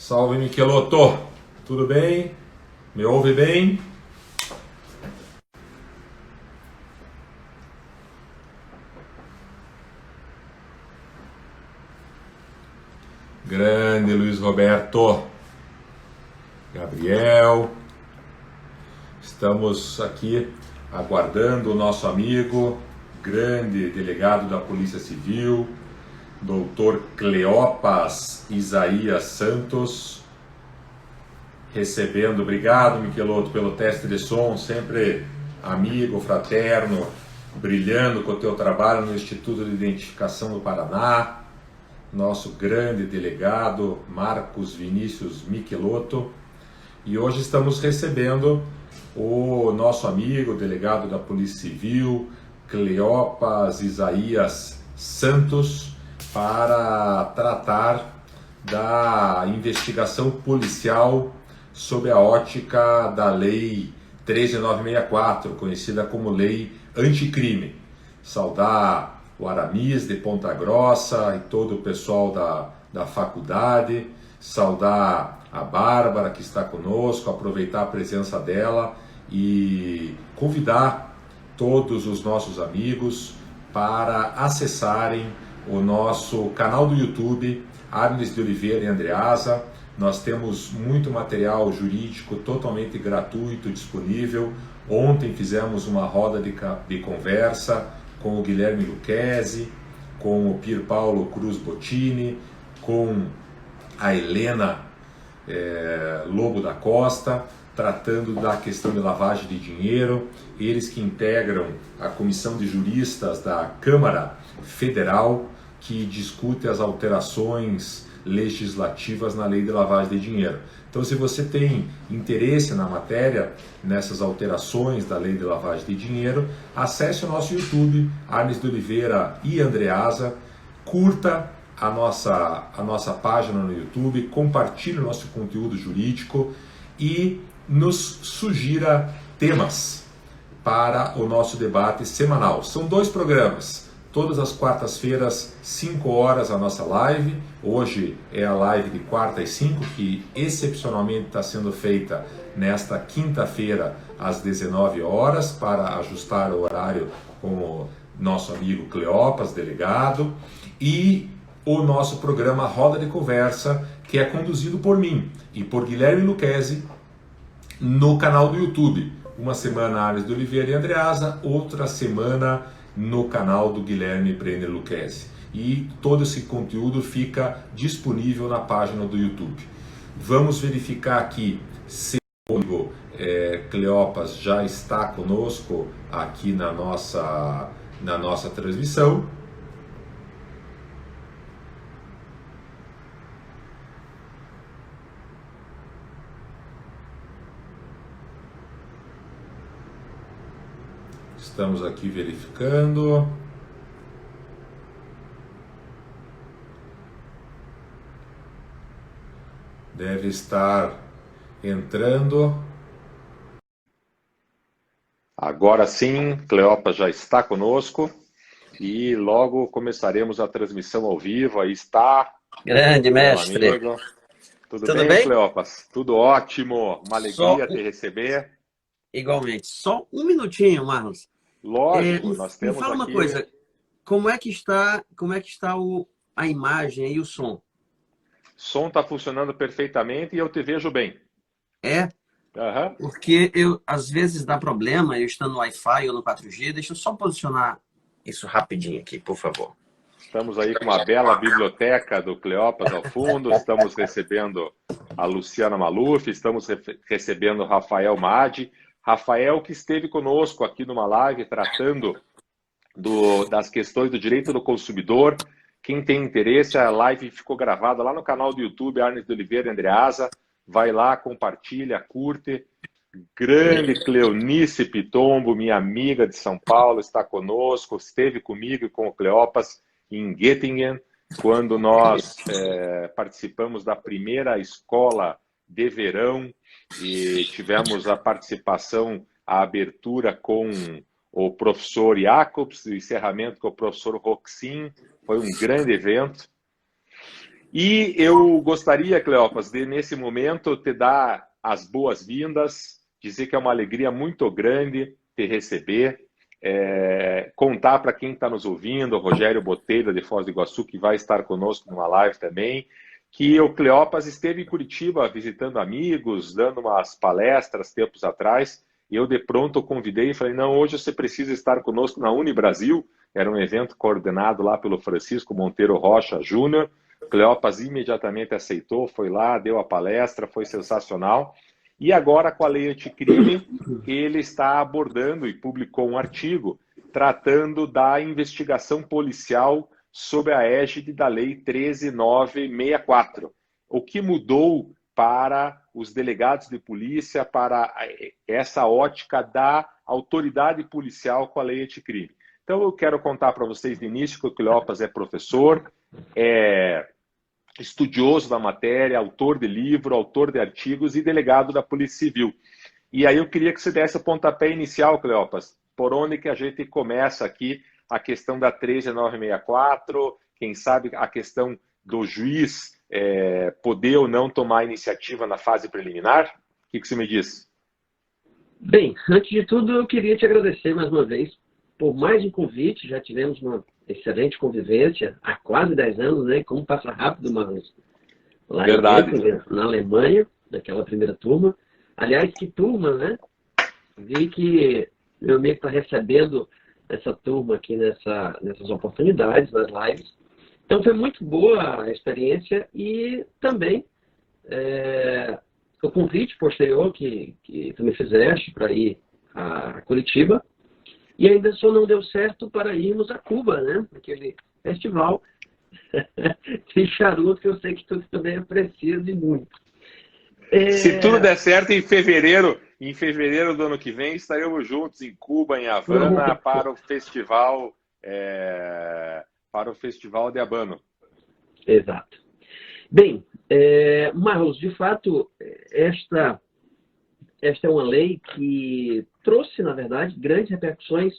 Salve, Michelotto! Tudo bem? Me ouve bem? Grande Luiz Roberto, Gabriel, estamos aqui aguardando o nosso amigo, grande delegado da Polícia Civil, doutor Cleopas Isaías Santos, recebendo, obrigado Michelotto pelo teste de som, sempre amigo, fraterno, brilhando com o teu trabalho no Instituto de Identificação do Paraná, nosso grande delegado Marcos Vinícius Michelotto, e hoje estamos recebendo o nosso amigo, delegado da Polícia Civil, Cleopas Isaías Santos, para tratar da investigação policial sob a ótica da Lei 13964, conhecida como Lei Anticrime. Saudar o Aramis de Ponta Grossa e todo o pessoal da faculdade, saudar a Bárbara que está conosco, aproveitar a presença dela e convidar todos os nossos amigos para acessarem o nosso canal do YouTube, Arnes de Oliveira e Andreasa. Nós temos muito material jurídico totalmente gratuito disponível. Ontem fizemos uma roda de conversa com o Guilherme Lucchesi, com o Pier Paulo Cruz Bottini, com a Helena Lobo da Costa, tratando da questão de lavagem de dinheiro. Eles que integram a Comissão de Juristas da Câmara Federal, que discute as alterações legislativas na lei de lavagem de dinheiro. Então, se você tem interesse na matéria, nessas alterações da lei de lavagem de dinheiro, acesse o nosso YouTube, Arnes de Oliveira e Andreasa, curta a nossa página no YouTube, compartilhe o nosso conteúdo jurídico e nos sugira temas para o nosso debate semanal. São 2 programas. Todas as quartas-feiras, 5 horas, a nossa live. Hoje é a live de quarta e 5, que excepcionalmente está sendo feita nesta quinta-feira, às 19 horas, para ajustar o horário com o nosso amigo Cleopas, delegado. E o nosso programa Roda de Conversa, que é conduzido por mim e por Guilherme Lucchesi, no canal do YouTube. Uma semana Arnes de Oliveira e Andreasa, outra semana no canal do Guilherme Brenner Lucchesi. E todo esse conteúdo fica disponível na página do YouTube. Vamos verificar aqui se o amigo Cleopas já está conosco aqui na nossa transmissão. Estamos aqui verificando. Deve estar entrando. Agora sim, Cleopas já está conosco e logo começaremos a transmissão ao vivo. Aí está. Grande mestre. Amigo. Tudo bem, Cleopas? Tudo ótimo. Uma alegria te receber. Igualmente. Só um minutinho, Marlos. Lógico, nós temos me fala uma aqui... coisa. Como é que está a imagem e o som? O som está funcionando perfeitamente e eu te vejo bem. É? Uhum. Porque às vezes dá problema, eu estando no Wi-Fi ou no 4G. Deixa eu só posicionar isso rapidinho aqui, por favor. Estamos aí com uma bela biblioteca do Cleopas ao fundo, estamos recebendo a Luciana Maluf, estamos recebendo o Rafael Madi. Rafael que esteve conosco aqui numa live tratando das questões do direito do consumidor. Quem tem interesse, a live ficou gravada lá no canal do YouTube, Arnes de Oliveira e Andreasa. Vai lá, compartilha, curte. Grande Cleonice Pitombo, minha amiga de São Paulo, está conosco, esteve comigo e com o Cleopas em Göttingen, quando nós participamos da primeira escola de verão e tivemos a participação, a abertura com o professor Jacobs, o encerramento com o professor Roxin. Foi um grande evento. E eu gostaria, Cleopas, de nesse momento te dar as boas-vindas, dizer que é uma alegria muito grande te receber, contar para quem está nos ouvindo, o Rogério Botelho de Foz do Iguaçu, que vai estar conosco numa live também, que o Cleopas esteve em Curitiba visitando amigos, dando umas palestras tempos atrás, e eu de pronto o convidei e falei, não, hoje você precisa estar conosco na Unibrasil, era um evento coordenado lá pelo Francisco Monteiro Rocha Júnior. Cleopas imediatamente aceitou, foi lá, deu a palestra, foi sensacional. E agora, com a lei anticrime, ele está abordando e publicou um artigo tratando da investigação policial sob a égide da Lei 13.964. O que mudou para os delegados de polícia, para essa ótica da autoridade policial com a lei anticrime. Então, eu quero contar para vocês de início que o Cleopas é professor, é estudioso da matéria, autor de livro, autor de artigos e delegado da Polícia Civil. E aí eu queria que você desse o pontapé inicial, Cleopas, por onde que a gente começa aqui a questão da 13.964, quem sabe a questão do juiz poder ou não tomar iniciativa na fase preliminar? O que você me diz? Bem, antes de tudo, eu queria te agradecer mais uma vez por mais um convite. Já tivemos uma excelente convivência há quase 10 anos, né? Como passa rápido, Marlos. Lá Verdade. Na Alemanha, naquela primeira turma. Aliás, que turma, né? Vi que meu amigo está recebendo essa turma aqui nessas oportunidades, nas lives. Então, foi muito boa a experiência e também o convite posterior que tu me fizeste para ir a Curitiba. E ainda só não deu certo para irmos a Cuba, né? Aquele festival de charuto que eu sei que tu também precisa e muito. Se tudo der certo, em fevereiro do ano que vem, estaremos juntos em Cuba, em Havana, para o festival de Habano. Exato. Bem, Marlos, de fato, esta é uma lei que trouxe, na verdade, grandes repercussões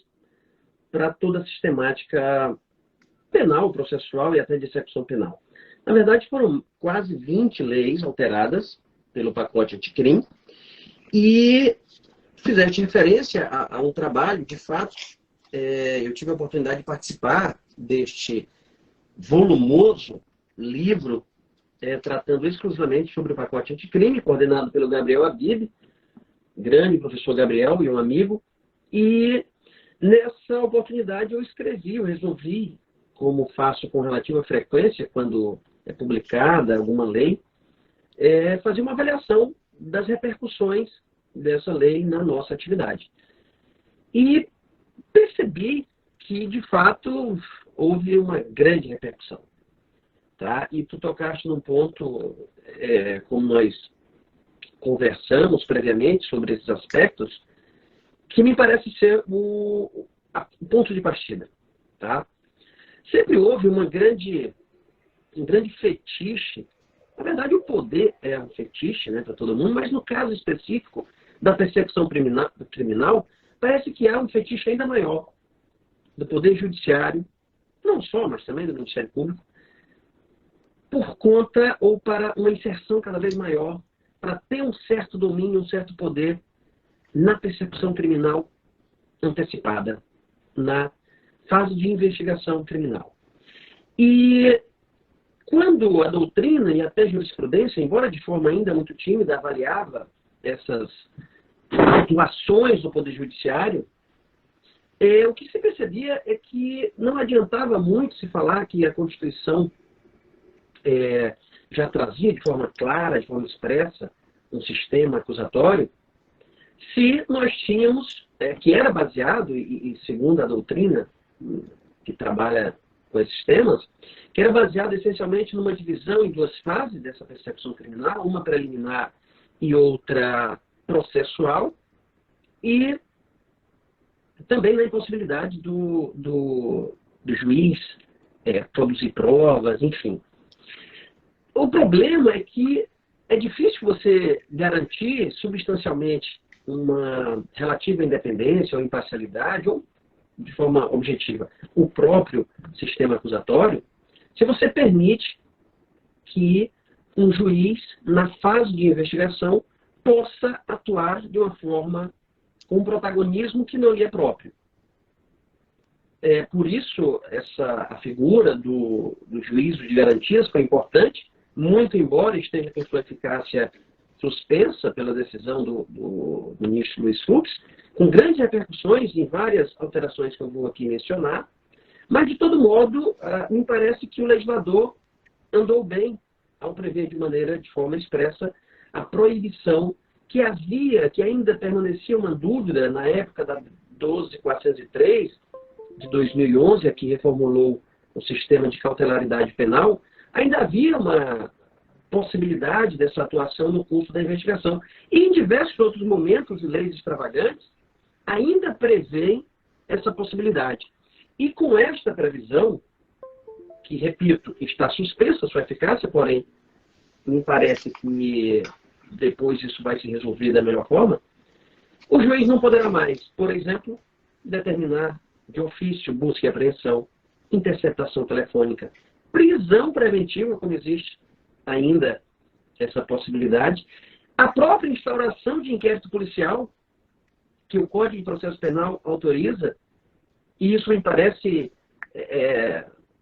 para toda a sistemática penal, processual e até de execução penal. Na verdade, foram quase 20 leis alteradas pelo pacote anticrime e fizeste referência a um trabalho, de fato, eu tive a oportunidade de participar deste volumoso livro tratando exclusivamente sobre o pacote anticrime, coordenado pelo Gabriel Habib, grande professor Gabriel e um amigo, e nessa oportunidade eu resolvi, como faço com relativa frequência quando é publicada alguma lei, fazer uma avaliação das repercussões dessa lei na nossa atividade. E percebi que, de fato, houve uma grande repercussão. Tá? E tu tocaste num ponto, como nós conversamos previamente sobre esses aspectos, que me parece ser o ponto de partida. Tá? Sempre houve um grande fetiche. Na verdade, o poder é um fetiche, né, para todo mundo, mas no caso específico da persecução criminal, parece que há um fetiche ainda maior do poder judiciário, não só, mas também do Ministério Público, por conta ou para uma inserção cada vez maior, para ter um certo domínio, um certo poder na persecução criminal antecipada, na fase de investigação criminal. E quando a doutrina e até a jurisprudência, embora de forma ainda muito tímida, avaliava essas atuações do Poder Judiciário, o que se percebia é que não adiantava muito se falar que a Constituição já trazia de forma clara, de forma expressa, um sistema acusatório, se nós tínhamos, que era baseado, e segundo a doutrina que trabalha com esses temas, que era baseado essencialmente numa divisão em duas fases dessa persecução criminal, uma preliminar e outra processual, e também na impossibilidade do juiz produzir provas, enfim. O problema é que é difícil você garantir substancialmente uma relativa independência ou imparcialidade, ou de forma objetiva, o próprio sistema acusatório, se você permite que um juiz, na fase de investigação, possa atuar de uma forma com um protagonismo que não lhe é próprio. Por isso, a figura do juízo de garantias foi importante, muito embora esteja com sua eficácia suspensa pela decisão do ministro Luiz Fux, com grandes repercussões em várias alterações que eu vou aqui mencionar, mas, de todo modo, me parece que o legislador andou bem ao prever de forma expressa, a proibição que ainda permanecia uma dúvida na época da 12.403, de 2011, a que reformulou o sistema de cautelaridade penal, ainda havia uma possibilidade dessa atuação no curso da investigação. E em diversos outros momentos e leis extravagantes, ainda prevêem essa possibilidade. E com esta previsão, que, repito, está suspensa a sua eficácia, porém, me parece que depois isso vai se resolver da melhor forma, o juiz não poderá mais, por exemplo, determinar de ofício, busca e apreensão, interceptação telefônica, prisão preventiva, como existe ainda essa possibilidade, a própria instauração de inquérito policial, que o Código de Processo Penal autoriza, e isso me parece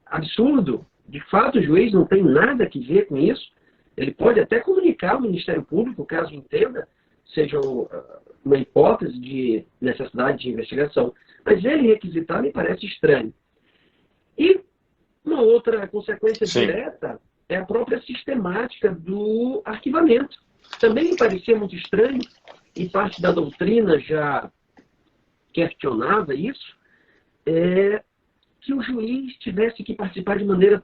absurdo. De fato, o juiz não tem nada que ver com isso. Ele pode até comunicar ao Ministério Público, caso entenda, seja uma hipótese de necessidade de investigação. Mas ele requisitar me parece estranho. E uma outra consequência direta é a própria sistemática do arquivamento. Também me parecia muito estranho, e parte da doutrina já questionava isso, que o juiz tivesse que participar de maneira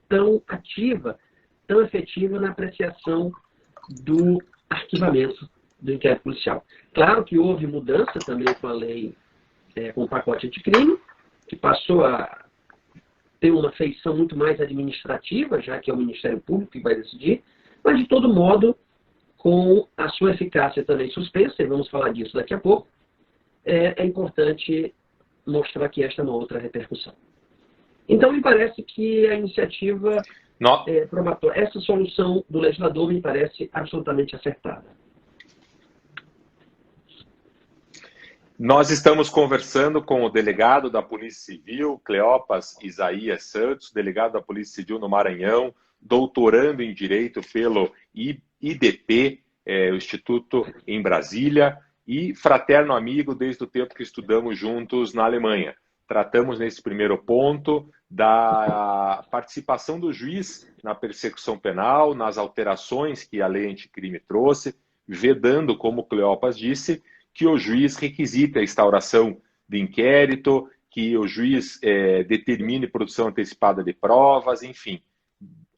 tão ativa, tão efetiva na apreciação do arquivamento do inquérito policial. Claro que houve mudança também com a lei, com o pacote anticrime, que passou a ter uma feição muito mais administrativa, já que é o Ministério Público que vai decidir, mas, de todo modo, com a sua eficácia também suspensa, e vamos falar disso daqui a pouco, é importante mostrar que esta é uma outra repercussão. Então, me parece que a iniciativa probatória, essa solução do legislador me parece absolutamente acertada. Nós estamos conversando com o delegado da Polícia Civil, Cleopas Isaías Santos, delegado da Polícia Civil no Maranhão, doutorando em Direito pelo IDP, o Instituto em Brasília, e fraterno amigo desde o tempo que estudamos juntos na Alemanha. Tratamos nesse primeiro ponto da participação do juiz na persecução penal, nas alterações que a lei anticrime trouxe, vedando, como o Cleopas disse, que o juiz requisite a instauração de inquérito, que o juiz determine produção antecipada de provas, enfim.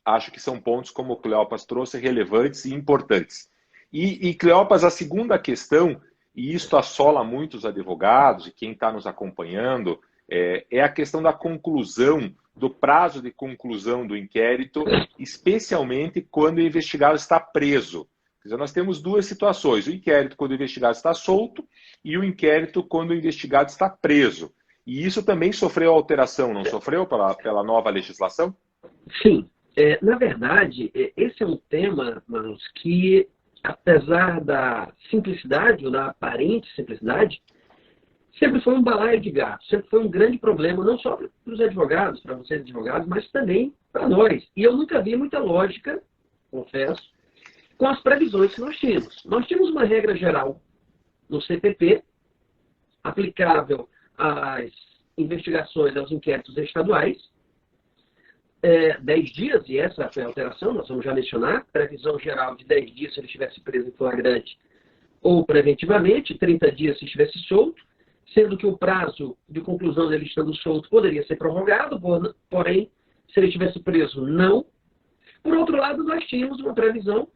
Acho que são pontos, como o Cleopas trouxe, relevantes e importantes. E Cleopas, a segunda questão, e isto assola muitos advogados e quem está nos acompanhando, é a questão da conclusão, do prazo de conclusão do inquérito, especialmente quando o investigado está preso. Quer dizer, nós temos duas situações, o inquérito quando o investigado está solto e o inquérito quando o investigado está preso. E isso também sofreu alteração, não sofreu pela nova legislação? Sim. Na verdade, esse é um tema, Manos, que, apesar da simplicidade, ou da aparente simplicidade, sempre foi um balaio de gato, sempre foi um grande problema, não só para os advogados, para vocês advogados, mas também para nós. E eu nunca vi muita lógica, confesso, com as previsões que nós tínhamos. Nós tínhamos uma regra geral no CPP, aplicável às investigações, aos inquéritos estaduais, 10 dias, e essa foi a alteração, nós vamos já mencionar, previsão geral de 10 dias se ele estivesse preso em flagrante ou preventivamente, 30 dias se estivesse solto, sendo que o prazo de conclusão dele estando solto poderia ser prorrogado, porém, se ele estivesse preso, não. Por outro lado, nós tínhamos uma previsão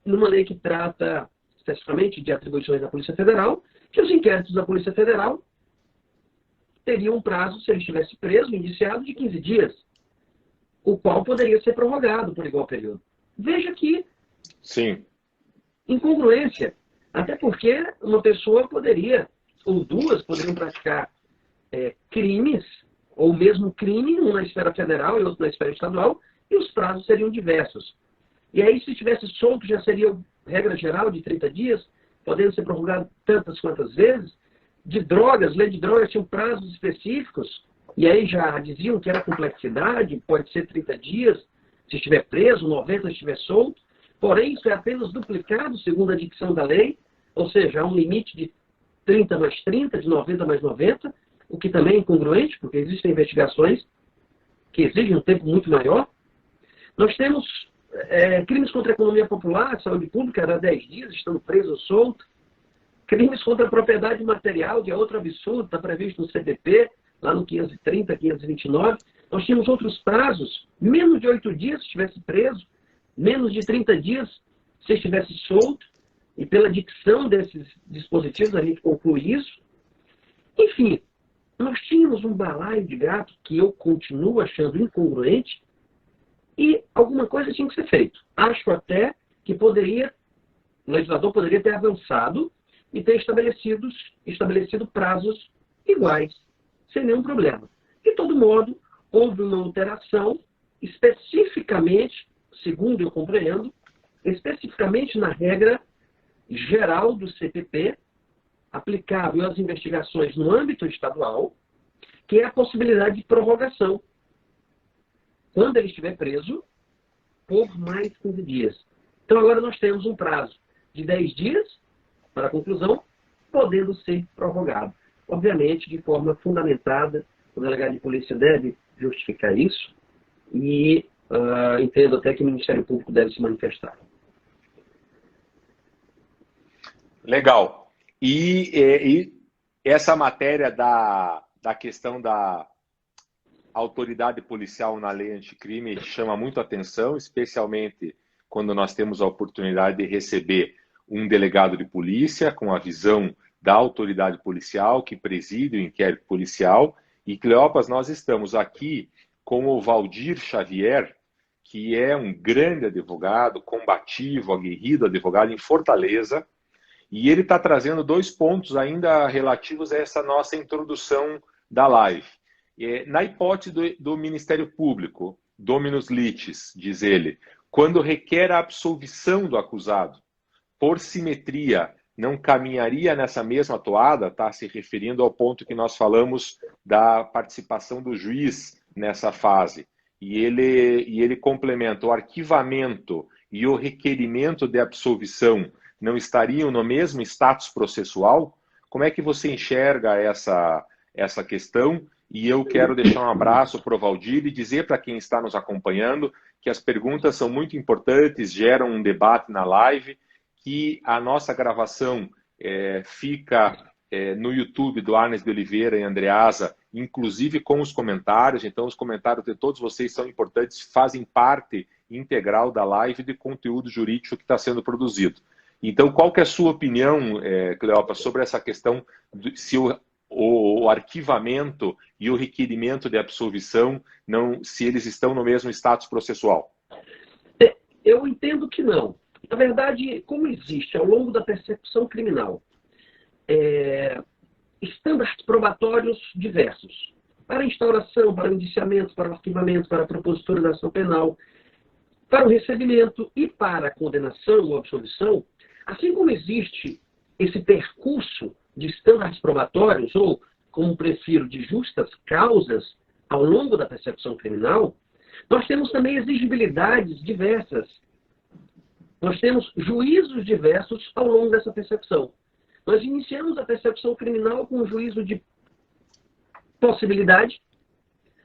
numa lei que trata especificamente de atribuições da Polícia Federal, que os inquéritos da Polícia Federal teriam um prazo, se ele estivesse preso, indiciado, de 15 dias, o qual poderia ser prorrogado por igual período. Veja que incongruência, até porque uma pessoa poderia, ou duas, poderiam praticar crimes, ou mesmo crime, um na esfera federal e outro na esfera estadual, e os prazos seriam diversos. E aí, se estivesse solto, já seria regra geral de 30 dias, podendo ser prorrogado tantas quantas vezes. De drogas, lei de drogas tinha prazos específicos, e aí já diziam que era complexidade, pode ser 30 dias, se estiver preso, 90 se estiver solto. Porém, isso é apenas duplicado, segundo a dicção da lei, ou seja, há um limite de 30 mais 30, de 90 mais 90, o que também é incongruente, porque existem investigações que exigem um tempo muito maior. Nós temos crimes contra a economia popular, saúde pública, era 10 dias, estando preso ou solto. Crimes contra a propriedade material, que é outro absurdo, está previsto no CPP, lá no 530, 529. Nós tínhamos outros prazos, menos de 8 dias se estivesse preso, menos de 30 dias se estivesse solto, e pela dicção desses dispositivos a gente conclui isso. Enfim, nós tínhamos um balaio de gato que eu continuo achando incongruente e alguma coisa tinha que ser feito. Acho até que o legislador poderia ter avançado e ter estabelecido prazos iguais, sem nenhum problema. De todo modo, houve uma alteração especificamente, segundo eu compreendo, especificamente na regra geral do CPP, aplicável às investigações no âmbito estadual, que é a possibilidade de prorrogação, quando ele estiver preso, por mais 15 dias. Então agora nós temos um prazo de 10 dias para a conclusão, podendo ser prorrogado. Obviamente, de forma fundamentada, o delegado de polícia deve justificar isso e entendo até que o Ministério Público deve se manifestar. Legal. E essa matéria da questão da autoridade policial na lei anticrime chama muito atenção, especialmente quando nós temos a oportunidade de receber um delegado de polícia com a visão da autoridade policial que preside o inquérito policial. E, Cleopas, nós estamos aqui com o Valdir Xavier, que é um grande advogado, combativo, aguerrido advogado em Fortaleza, e ele está trazendo 2 pontos ainda relativos a essa nossa introdução da live. Na hipótese do Ministério Público, dominus litis, diz ele, quando requer a absolvição do acusado, por simetria, não caminharia nessa mesma toada? Está se referindo ao ponto que nós falamos da participação do juiz nessa fase. E ele complementa: o arquivamento e o requerimento de absolvição não estariam no mesmo status processual? Como é que você enxerga essa questão? E eu quero deixar um abraço para o Valdir e dizer para quem está nos acompanhando que as perguntas são muito importantes, geram um debate na live, que a nossa gravação fica no YouTube do Arnes de Oliveira e Andreasa, inclusive com os comentários. Então, os comentários de todos vocês são importantes, fazem parte integral da live de conteúdo jurídico que está sendo produzido. Então, qual que é a sua opinião, Cleopas, sobre essa questão, se o arquivamento e o requerimento de absolvição, se eles estão no mesmo status processual? Eu entendo que não. Na verdade, como existe ao longo da persecução criminal estándares probatórios diversos, para instauração, para o indiciamento, para o arquivamento, para a propositura da ação penal, para o recebimento e para a condenação ou absolvição, assim como existe esse percurso de estándares probatórios, ou, como prefiro, de justas causas ao longo da persecução criminal, nós temos também exigibilidades diversas. Nós temos juízos diversos ao longo dessa persecução. Nós iniciamos a persecução criminal com o juízo de possibilidade,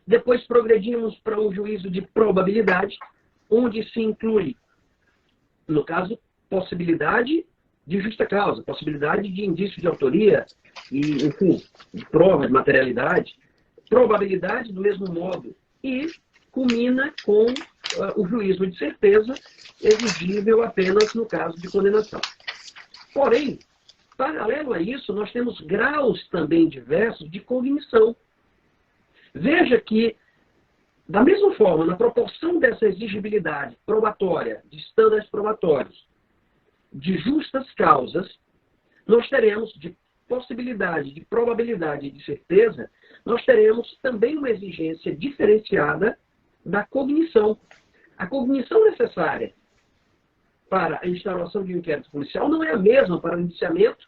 depois progredimos para um juízo de probabilidade, onde se inclui, no caso, possibilidade de justa causa, possibilidade de indício de autoria, e, enfim, de prova, de materialidade, probabilidade do mesmo modo, e culmina com o juízo de certeza, exigível apenas no caso de condenação. Porém, paralelo a isso, nós temos graus também diversos de cognição. Veja que, da mesma forma, na proporção dessa exigibilidade probatória, de estándares probatórios, de justas causas, nós teremos, de possibilidade, de probabilidade e de certeza, nós teremos também uma exigência diferenciada da cognição. A cognição necessária para a instauração de um inquérito policial não é a mesma para o indiciamento,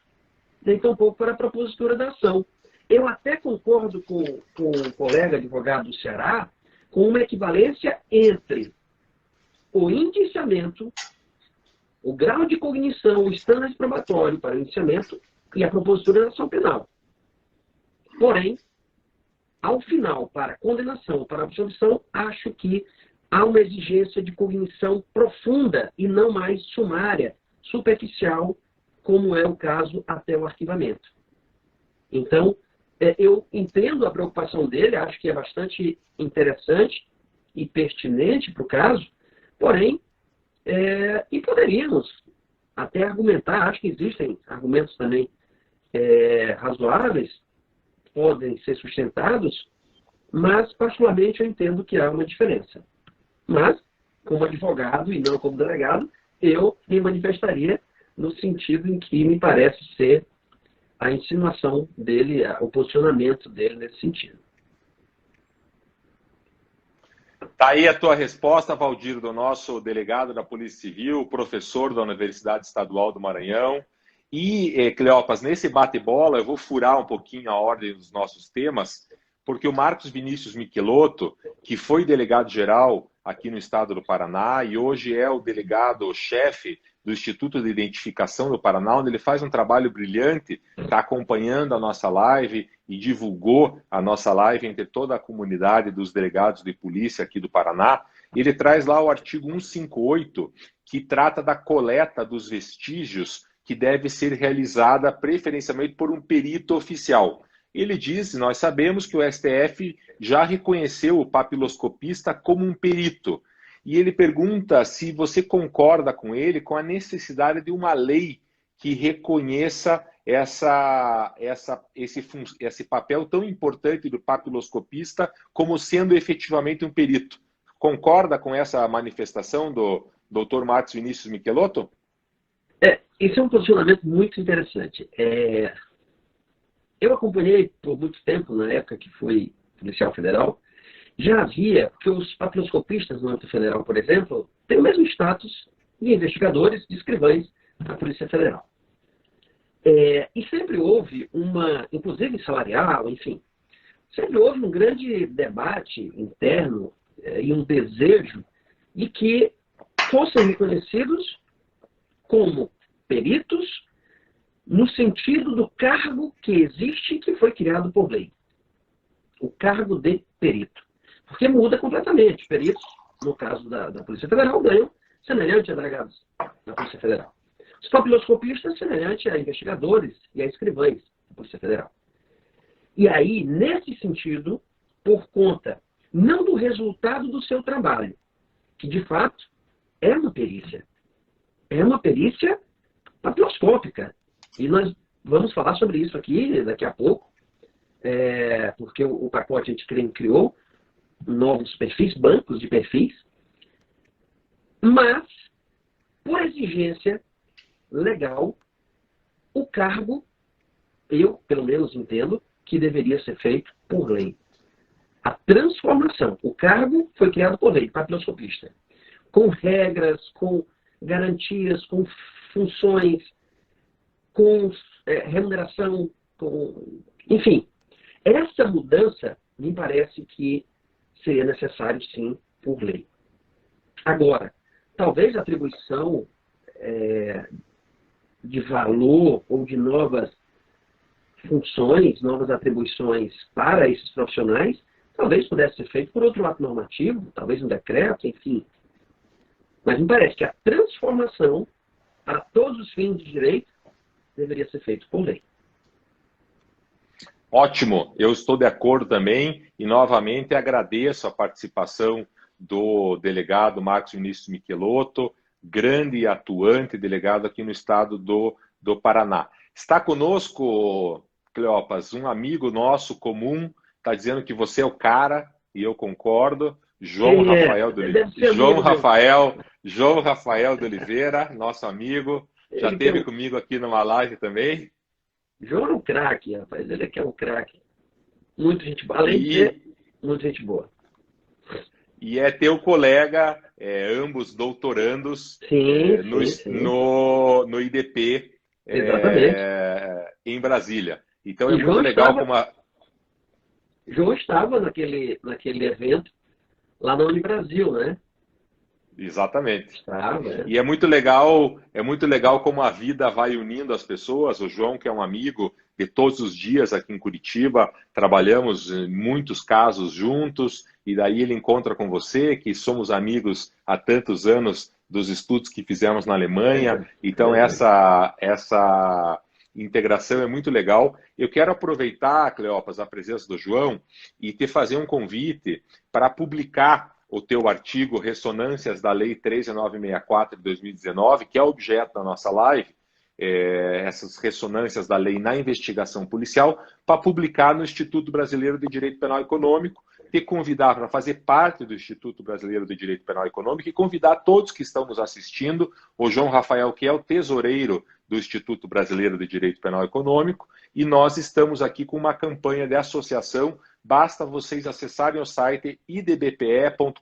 nem tampouco para a propositura da ação. Eu até concordo com o colega advogado do Ceará com uma equivalência entre o indiciamento, o grau de cognição, o estándar probatório para o indiciamento e a propositura da ação penal. Porém, ao final, para a condenação, para a absolvição, acho que há uma exigência de cognição profunda e não mais sumária, superficial, como é o caso até o arquivamento. Então, eu entendo a preocupação dele, acho que é bastante interessante e pertinente para o caso, porém, e poderíamos até argumentar, acho que existem argumentos também razoáveis, podem ser sustentados, mas, particularmente, eu entendo que há uma diferença. Mas, como advogado e não como delegado, eu me manifestaria no sentido em que me parece ser a insinuação dele, o posicionamento dele nesse sentido. Está aí a tua resposta, Valdir, do nosso delegado da Polícia Civil, professor da Universidade Estadual do Maranhão. E, Cleopas, nesse bate-bola eu vou furar um pouquinho a ordem dos nossos temas, porque o Marcos Vinícius Michelotto, que foi delegado-geral aqui no estado do Paraná e hoje é o delegado-chefe do Instituto de Identificação do Paraná, onde ele faz um trabalho brilhante, está acompanhando a nossa live e divulgou a nossa live entre toda a comunidade dos delegados de polícia aqui do Paraná. Ele traz lá o artigo 158, que trata da coleta dos vestígios que deve ser realizada preferencialmente por um perito oficial. Ele diz, nós sabemos que o STF já reconheceu o papiloscopista como um perito. E ele pergunta se você concorda com ele com a necessidade de uma lei que reconheça esse papel tão importante do papiloscopista como sendo efetivamente um perito. Concorda com essa manifestação do Dr. Marcos Vinícius Michelotto? Esse é um posicionamento muito interessante. Eu acompanhei por muito tempo, na época que fui policial federal, já havia, porque os papiloscopistas no âmbito federal, por exemplo, têm o mesmo status de investigadores, de escrivães da Polícia Federal. E sempre houve inclusive salarial, enfim, sempre houve um grande debate interno e um desejo de que fossem reconhecidos como peritos no sentido do cargo que existe e que foi criado por lei. O cargo de perito. Porque muda completamente. Peritos, no caso da Polícia Federal, ganham semelhante a delegados da Polícia Federal. Os papiloscopistas, semelhante a investigadores e a escrivães da Polícia Federal. E aí, nesse sentido, por conta não do resultado do seu trabalho, que de fato é uma perícia. É uma perícia papiloscópica. E nós vamos falar sobre isso aqui daqui a pouco, porque o pacote anticrime criou novos perfis, bancos de perfis, mas, por exigência legal, o cargo, eu, pelo menos, entendo que deveria ser feito por lei. A transformação, o cargo foi criado por lei, papiloscopista, com regras, com garantias, com funções, com remuneração, enfim. Essa mudança me parece que seria necessário, sim, por lei. Agora, talvez a atribuição de valor ou de novas funções, novas atribuições para esses profissionais, talvez pudesse ser feito por outro ato normativo, talvez um decreto, enfim. Mas me parece que a transformação, para todos os fins de direito, deveria ser feito por lei. Ótimo, eu estou de acordo também e novamente agradeço a participação do delegado Marcos Vinícius Michelotto, grande e atuante delegado aqui no estado do Paraná. Está conosco, Cleopas, um amigo nosso comum, está dizendo que você é o cara, e eu concordo, João Rafael de Oliveira, nosso amigo, já esteve comigo aqui numa live também. João é um craque, rapaz. Ele é que é um craque. Muito gente boa. Além de ser, muito gente boa. E é teu colega ambos doutorandos Sim, no, sim, sim. no IDP Exatamente. em Brasília. Então é E muito legal como João estava naquele evento lá na Unibrasil, né? Exatamente. Estava, E é muito legal como a vida vai unindo as pessoas. O João, que é um amigo de todos os dias aqui em Curitiba, trabalhamos em muitos casos juntos, e daí ele encontra com você, que somos amigos há tantos anos dos estudos que fizemos na Alemanha. Então essa integração é muito legal. Eu quero aproveitar, Cleopas, a presença do João e te fazer um convite para publicar o teu artigo Ressonâncias da Lei 13964 de 2019, que é objeto da nossa live, essas ressonâncias da lei na investigação policial, para publicar no Instituto Brasileiro de Direito Penal Econômico, te convidar para fazer parte do Instituto Brasileiro de Direito Penal Econômico e convidar todos que estão nos assistindo, o João Rafael, que é o tesoureiro do Instituto Brasileiro de Direito Penal Econômico, e nós estamos aqui com uma campanha de associação. Basta vocês acessarem o site idbpe.com.br.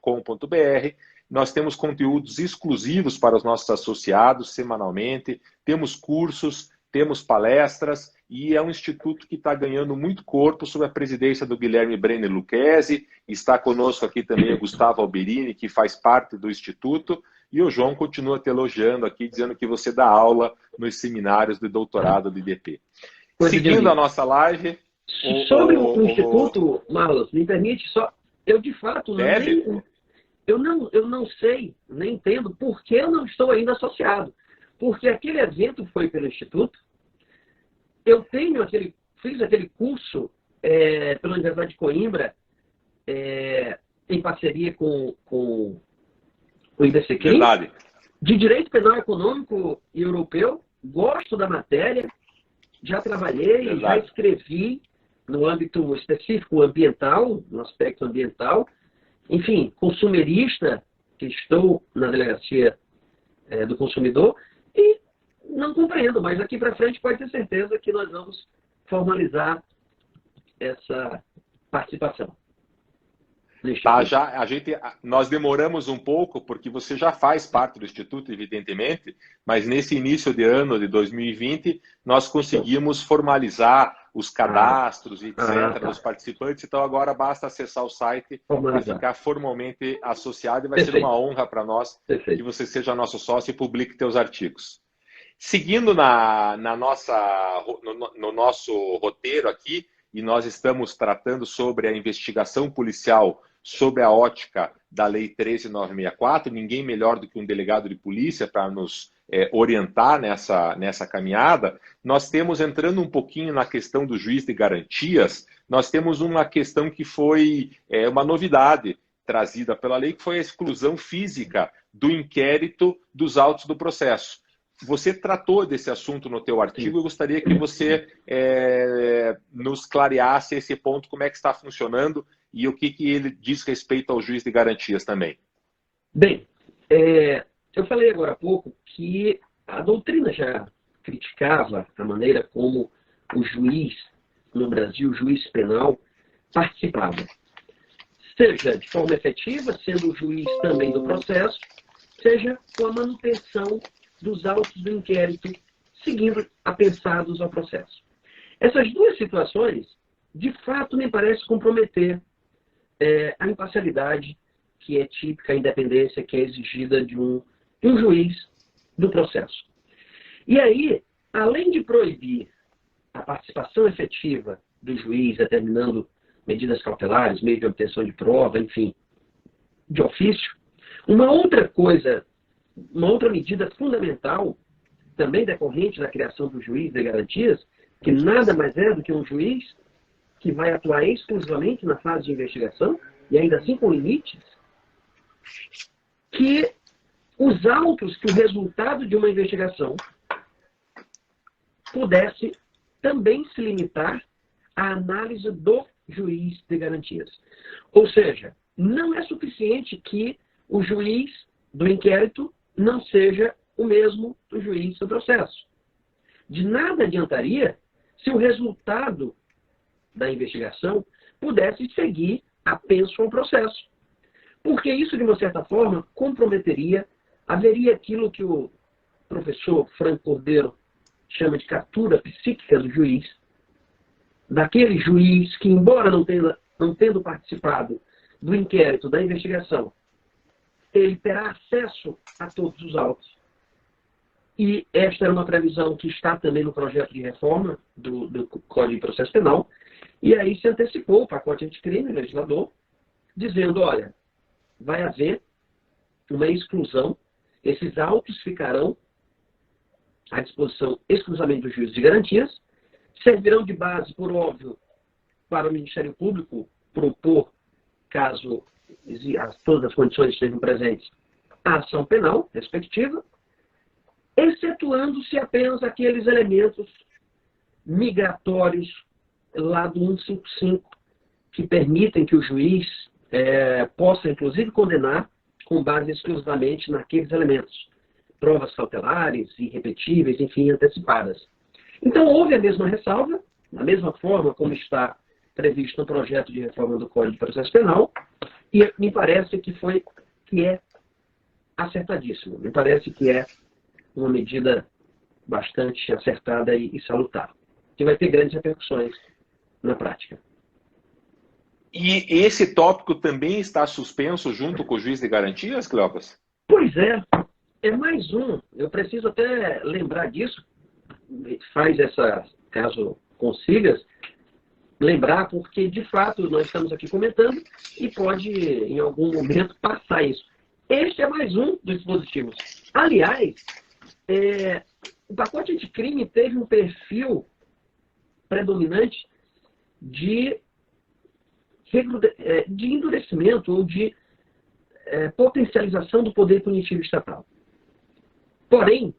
Nós temos conteúdos exclusivos para os nossos associados semanalmente, temos cursos, temos palestras, e é um instituto que está ganhando muito corpo sob a presidência do Guilherme Brenner Lucchesi. Está conosco aqui também o Gustavo Alberini, que faz parte do instituto, e o João continua te elogiando aqui, dizendo que você dá aula nos seminários de doutorado do IDP. Seguindo a nossa live... Sobre o Instituto, Marlos, me permite só... Eu, de fato, eu não sei, nem entendo por que eu não estou ainda associado. Porque aquele evento foi pelo Instituto. Eu fiz aquele curso pela Universidade de Coimbra, em parceria com o IBCQ, Verdade. de Direito Penal Econômico e Europeu. Gosto da matéria, já trabalhei, Verdade. já escrevi no âmbito específico ambiental, no aspecto ambiental. Enfim, consumerista, que estou na delegacia do consumidor, e não compreendo, mas aqui para frente pode ter certeza que nós vamos formalizar essa participação. Tá, nós demoramos um pouco, porque você já faz parte do Instituto, evidentemente, mas nesse início de ano de 2020, nós conseguimos formalizar os cadastros, etc., dos participantes. Então, agora basta acessar o site para ficar formalmente associado, e vai ser uma honra para nós que você seja nosso sócio e publique teus artigos. Seguindo no nosso roteiro aqui, e nós estamos tratando sobre a investigação policial sob a ótica da Lei 13964, ninguém melhor do que um delegado de polícia para nos orientar nessa caminhada. Nós temos, entrando um pouquinho na questão do juiz de garantias, nós temos uma questão que foi uma novidade trazida pela lei, que foi a exclusão física do inquérito dos autos do processo. Você tratou desse assunto no teu artigo. Eu gostaria que você nos clareasse esse ponto, como é que está funcionando e o que ele diz respeito ao juiz de garantias também. Bem, eu falei agora há pouco que a doutrina já criticava a maneira como o juiz, no Brasil, o juiz penal, participava. Seja de forma efetiva, sendo o juiz também do processo, seja com a manutenção dos autos do inquérito, seguindo apensados ao processo. Essas duas situações, de fato, me parece comprometer a imparcialidade que é típica, a independência que é exigida de um juiz do processo. E aí, além de proibir a participação efetiva do juiz, determinando medidas cautelares, meio de obtenção de prova, enfim, de ofício, uma outra medida fundamental, também decorrente da criação do juiz de garantias, que nada mais é do que um juiz que vai atuar exclusivamente na fase de investigação, e ainda assim com limites, que os autos, que o resultado de uma investigação pudesse também se limitar à análise do juiz de garantias. Ou seja, não é suficiente que o juiz do inquérito não seja o mesmo do juiz do processo. De nada adiantaria se o resultado da investigação pudesse seguir apenso ao processo. Porque isso, de uma certa forma, comprometeria, haveria aquilo que o professor Franco Cordeiro chama de captura psíquica do juiz, daquele juiz que, embora não tendo participado do inquérito, da investigação, ele terá acesso a todos os autos. E esta era uma previsão que está também no projeto de reforma do Código de Processo Penal. E aí se antecipou o pacote anticrime, o legislador, dizendo, olha, vai haver uma exclusão, esses autos ficarão à disposição exclusivamente do juiz de garantias, servirão de base, por óbvio, para o Ministério Público propor, caso todas as condições estejam presentes, a ação penal respectiva, excetuando-se apenas aqueles elementos migratórios lá do 155, que permitem que o juiz possa, inclusive, condenar com base exclusivamente naqueles elementos. Provas cautelares, irrepetíveis, enfim, antecipadas. Então, houve a mesma ressalva, da mesma forma como está previsto no projeto de reforma do Código de Processo Penal, e me parece que é acertadíssimo. Me parece que é uma medida bastante acertada e salutar, que vai ter grandes repercussões na prática. E esse tópico também está suspenso junto com o juiz de garantias, Cleopas? Pois é mais um. Eu preciso até lembrar disso. Faz caso consigas, lembrar, porque de fato nós estamos aqui comentando e pode em algum momento passar isso. Este é mais um dos dispositivos. Aliás, o pacote anticrime teve um perfil predominante de endurecimento ou de potencialização do poder punitivo estatal. Porém,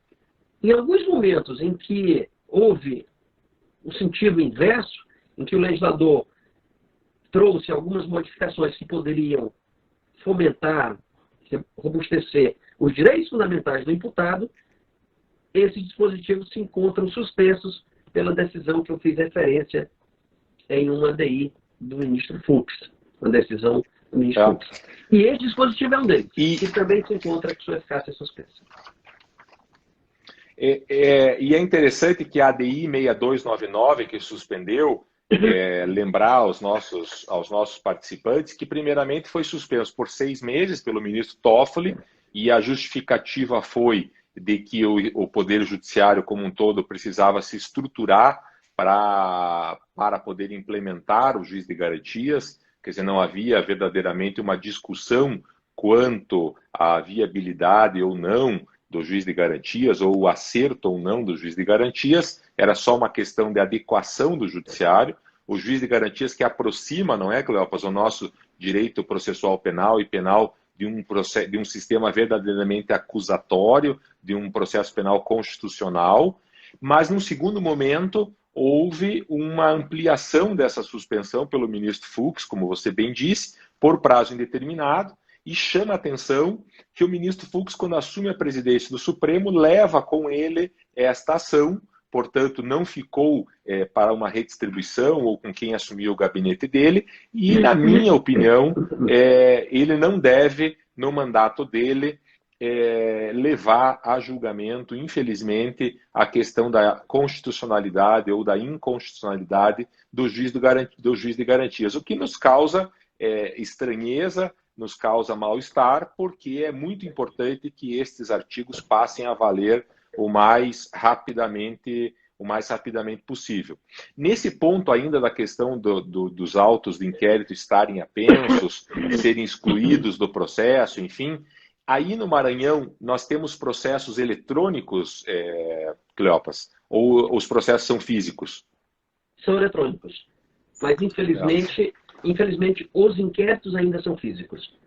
em alguns momentos em que houve o sentido inverso, em que o legislador trouxe algumas modificações que poderiam fomentar, robustecer os direitos fundamentais do imputado, esses dispositivos se encontram suspensos pela decisão que eu fiz referência em uma ADI do ministro Fux, uma decisão do ministro Fux. E esse dispositivo é um deles, que também se encontra com sua eficácia suspensa. E é interessante que a ADI 6299, que suspendeu, lembrar aos nossos participantes que, primeiramente, foi suspenso por 6 meses pelo ministro Toffoli, e a justificativa foi de que o Poder Judiciário como um todo precisava se estruturar para poder implementar o juiz de garantias, quer dizer, não havia verdadeiramente uma discussão quanto à viabilidade ou não do juiz de garantias, ou o acerto ou não do juiz de garantias, era só uma questão de adequação do judiciário. O juiz de garantias que aproxima, não é, Cleopas, o nosso direito processual penal e penal de um sistema verdadeiramente acusatório, de um processo penal constitucional, mas, num segundo momento, houve uma ampliação dessa suspensão pelo ministro Fux, como você bem disse, por prazo indeterminado, e chama a atenção que o ministro Fux, quando assume a presidência do Supremo, leva com ele esta ação, portanto, não ficou para uma redistribuição ou com quem assumiu o gabinete dele, e, na minha opinião, ele não deve, no mandato dele, levar a julgamento, infelizmente, a questão da constitucionalidade ou da inconstitucionalidade do juiz de garantias, o que nos causa estranheza, nos causa mal-estar, porque é muito importante que estes artigos passem a valer o mais rapidamente possível. Nesse ponto ainda da questão dos autos de inquérito estarem apensos, serem excluídos do processo, enfim, aí no Maranhão nós temos processos eletrônicos, Cleopas, ou os processos são físicos? São eletrônicos, mas infelizmente os inquéritos ainda são físicos.